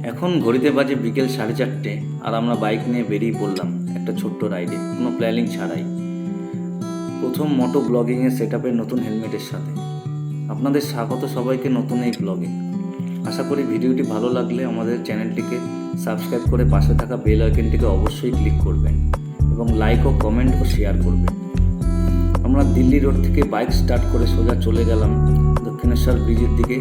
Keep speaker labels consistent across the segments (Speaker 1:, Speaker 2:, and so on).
Speaker 1: এখন ঘড়িতে বাজে বিকেল 4:30 আর আমরা বাইক নিয়ে বেরিয়ে পড়লাম একটা ছোট্ট রাইডে, কোনো প্ল্যানিং ছাড়াই। প্রথম মোটো ব্লগিংয়ের সেট আপের নতুন হেলমেটের সাথে আপনাদের স্বাগত সবাইকে নতুন এই ব্লগে। আশা করি ভিডিওটি ভালো লাগলে আমাদের চ্যানেলটিকে সাবস্ক্রাইব করে পাশে থাকা বেল আইকনটিকে অবশ্যই ক্লিক করবেন এবং লাইক ও কমেন্ট ও শেয়ার করবেন। আমরা দিল্লি রোড থেকে বাইক স্টার্ট করে সোজা চলে গেলাম দক্ষিণেশ্বর ব্রিজের দিকে।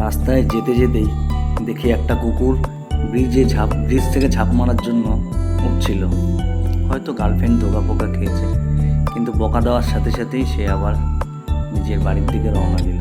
Speaker 1: রাস্তায় যেতে যেতেই দেখি একটা কুকুর ব্রিজ থেকে ঝাঁপ মারার জন্য উঠছিল। হয়তো গার্লফ্রেন্ড ধোকা পোকা খেয়েছে, কিন্তু বকা দেওয়ার সাথে সাথেই সে আবার নিজের বাড়ির দিকে রওনা দিল।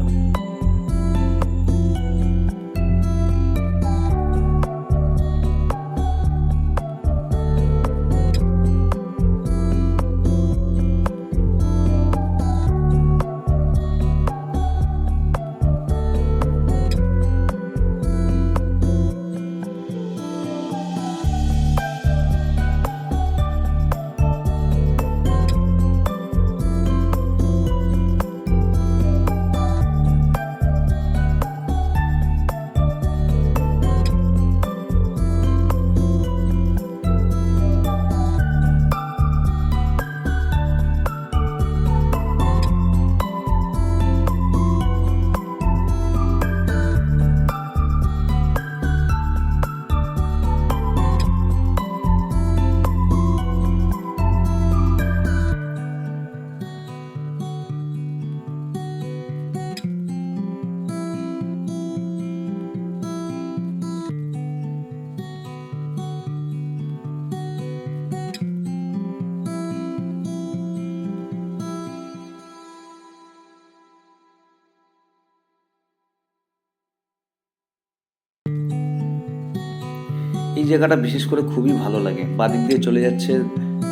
Speaker 1: এই জায়গাটা বিশেষ করে খুবই ভালো লাগে। বাদিক দিয়ে চলে যাচ্ছে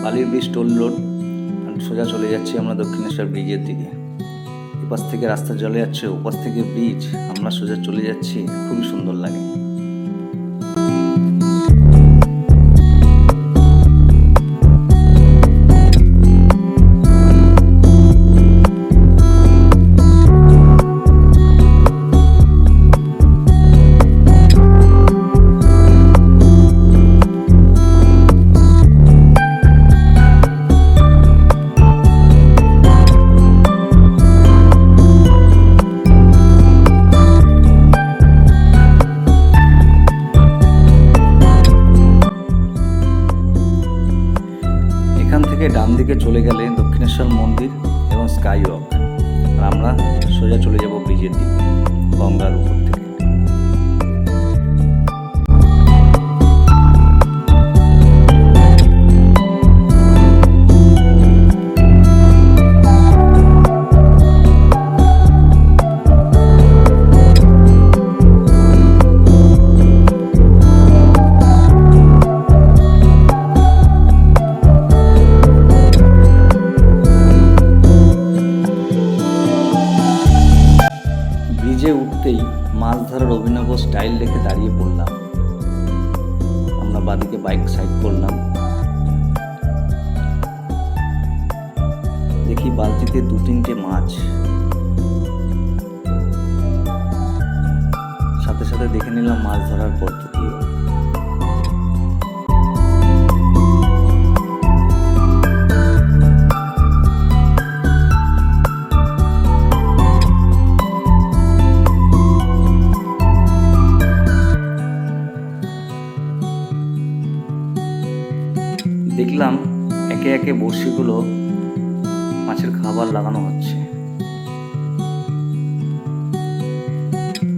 Speaker 1: বালির ব্রিজ টোল রোড, সোজা চলে যাচ্ছি আমরা দক্ষিণেশ্বর ব্রিজের দিকে। এপাশ থেকে রাস্তা চলে যাচ্ছে, ওপাশ থেকে ব্রিজ, আমরা সোজা চলে যাচ্ছি। খুবই সুন্দর লাগে। ডান দিকে চলে গেলে দক্ষিণেশ্বর মন্দির এবং স্কাই ওয়াক, আর আমরা সোজা চলে যাব ব্রিজের দিকে গঙ্গার উপর থেকে। ব্রিজে উঠতেই মাছ ধরার অভিনব স্টাইল দেখে দাঁড়িয়ে পড়লাম। আমরা বাদিকে বাইক সাইড করলাম। দেখি বালতিতে 2-3টে মাছ, সাথে সাথে দেখে নিলাম মাছ ধরার পদ্ধতিও। দেখলাম একে একে বড়শিগুলো মাছের খাবার লাগানো হচ্ছে।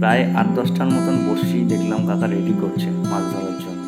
Speaker 1: প্রায় 8-10টার মতন বড়শি দেখলাম কাকা রেডি করছে মাছ ধরার জন্য।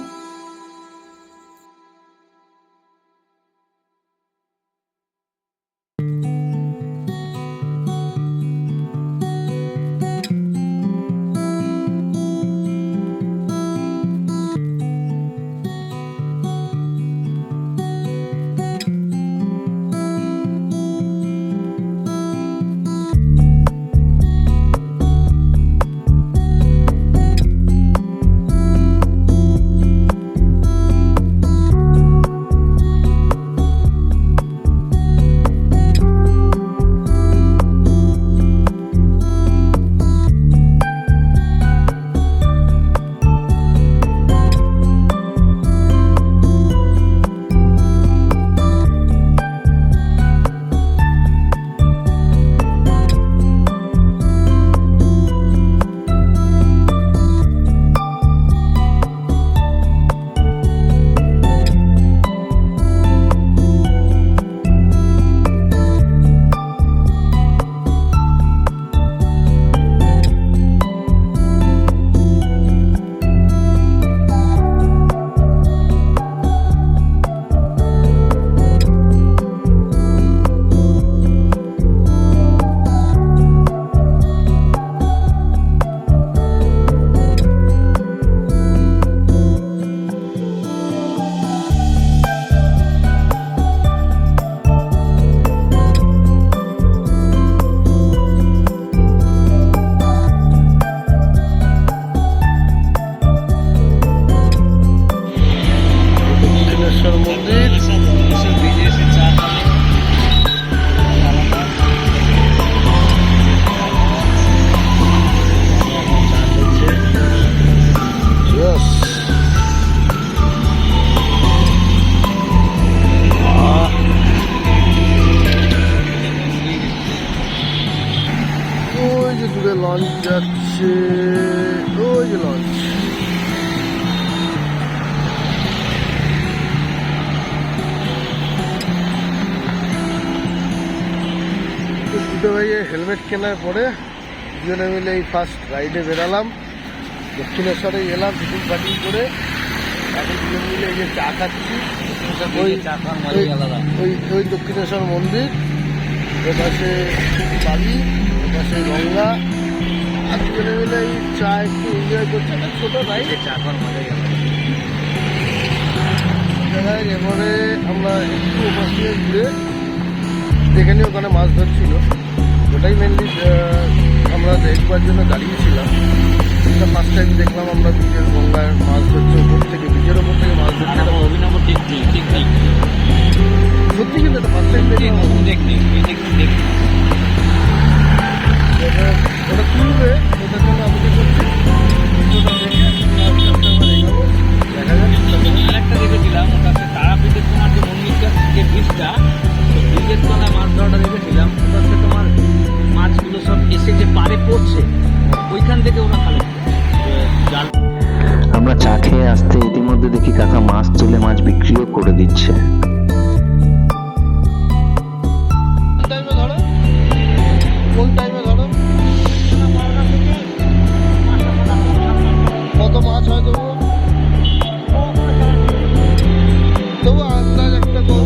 Speaker 2: লঞ্চ যাচ্ছে, ওই যে লঞ্চ। দুটো ভাইয়ে হেলমেট কেনার পরে দুজনে মিলে এই ফার্স্ট রাইডে বেরালাম। দক্ষিণেশ্বরে এলাম টিফিন পার্টি করে। এখন দুজন মিলে এই যে চা খাচ্ছি। ওই দক্ষিণেশ্বর মন্দির, এপাশে বালি, এপাশে গঙ্গা। আর দুজনে মিলে এই চা একটু এনজয় করছে। একটা ছোটো রাইডে চা খাওয়ার মজাই আলাদা। এবারে আমরা একটু ওপাশ দিয়ে ঘুরে দেখে নিই ওখানে মাছ ধরছিল। ওটাই মেনলি আমরা দেখবার জন্য দাঁড়িয়েছিলাম। এটা ফার্স্ট টাইম দেখলাম আমরা বীজের গঙ্গায় মাছ ধরছে, ওপর থেকে বীজের ওপর থেকে মাছ ধরছে। সত্যি কিন্তু এটা ফার্স্ট টাইম দেখলাম। ওটা তুলবে, ওটার জন্য আমাকে করছি ওটা দেখে দেখা যাচ্ছে।
Speaker 3: আরেকটা দেখেছিলাম, ওটা হচ্ছে তারাপীঠের তোমার যে মন্দিরটা যে ব্রিজটা, ব্রিজের তলায় মাছ ধরাটা দেখেছিলাম। ওটা হচ্ছে তোমার মাছগুলো সব এসে যে পাড়ে পড়ছে, ওইখান থেকে ওরা কালেক্ট জাল।
Speaker 1: আমরা চা খেয়ে আসতে ইতিমধ্যে দেখি কাকা মাছ তুলে মাছ বিক্রিও করে দিচ্ছে।
Speaker 2: কোন টাইমে ধরো? কত মাছ হয় তবু? তবু আন্দাজ একটা করো।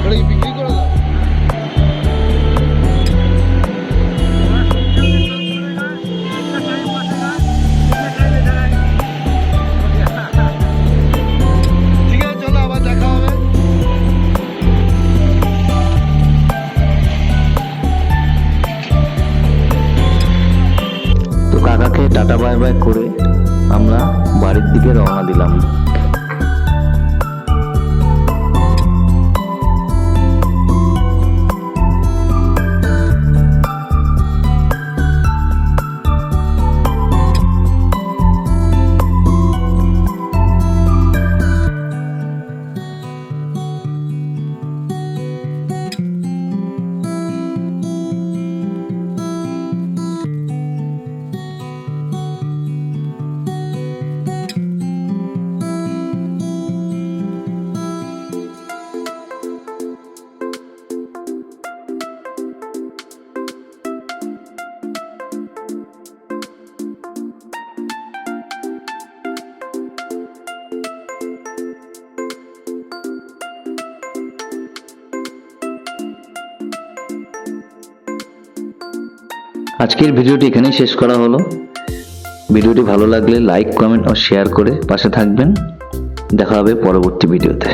Speaker 2: ওটা কি বিক্রি করে দাও? ঠিক আছে, চলো আবার দেখা হবে।
Speaker 1: তো কাকাকে টাটা বাই বাই করে আমরা বাড়ির দিকে রওনা দিলাম। আজকের ভিডিওটি এখানেই শেষ করা হলো। ভিডিওটি ভালো লাগলে লাইক, কমেন্ট ও শেয়ার করে পাশে থাকবেন। দেখা হবে পরবর্তী ভিডিওতে।